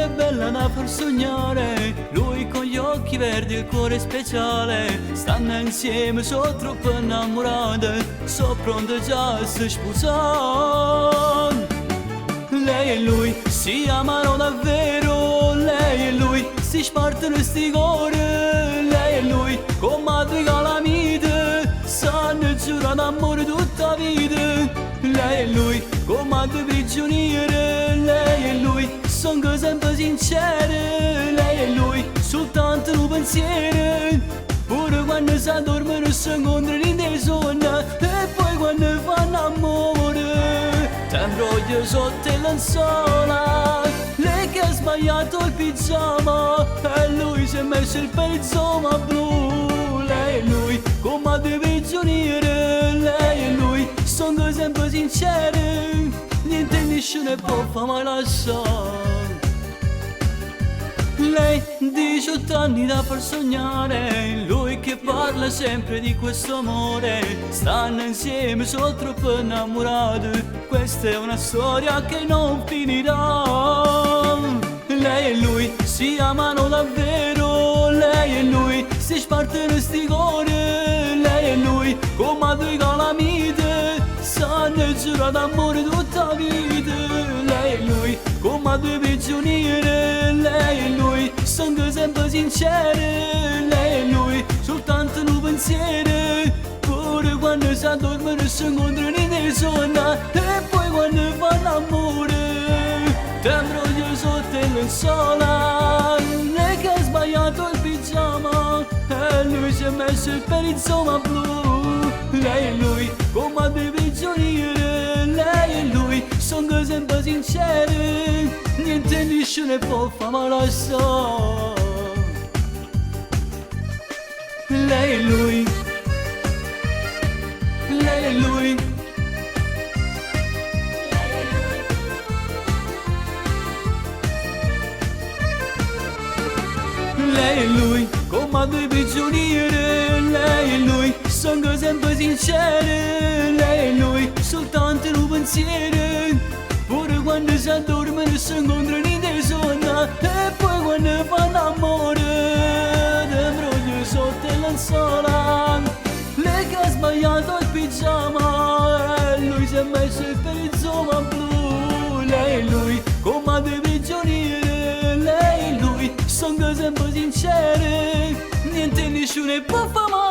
è bella da far sognare, lui con gli occhi verdi e il cuore speciale. Stanno insieme, sono troppo innamorate, so pronte già a si sposare. Lei e lui si amano davvero, lei e lui si spartono sti cuori. Lei e lui come due calamite, sanno giurare d'amore tutta la vita. Lei e lui come due prigionieri, lei e lui sono sempre sincere. Lei e lui soltanto un pensiero, pure quando si dormono si incontrano in dei sogni. E poi quando fanno amore t'embroglio sotto le lenzuola. Lei che ha sbagliato il pigiama e lui si è messo il perizoma blu. Lei e lui come due prigionieri, lei e lui sono sempre sinceri, niente nessuno può far mai lasciare. Lei 18 anni da far sognare, lui che parla sempre di questo amore. Stanno insieme, sono troppo innamorati, questa è una storia che non finirà. Lei e lui si amano davvero, lei e lui si spartono sti cuori. Lei e lui come due calamite, sanno giurare d'amore tutta la vita. Lei e lui come due prigionieri, lei e lui sono sempre sinceri. Lei e lui soltanto un pensiero, pure quando si dormono si incontrano nei sogni. E poi quando fanno amore t'embroglio sotto le lenzuola. Lei che ha sbagliato il pigiama e lui si è messo il perizoma blu. Lei e lui come due prigionieri, lei e lui sono sempre sinceri, niente nessuno può far mai lasciare. Lei e lui, lei e lui, lei e lui come due prigionieri, lei e lui sono sempre sinceri. Lei e lui soltanto un pensiero, pure quando si addormentano si incontrano in dei sogni. E poi quando fanno amore t'embroglio sotto le lenzuola. Lei che ha sbagliato il pigiama e lui si è messo il perizoma blu. Lei e lui come due prigionieri, lei e lui sono sempre sinceri, niente nessuno può far mai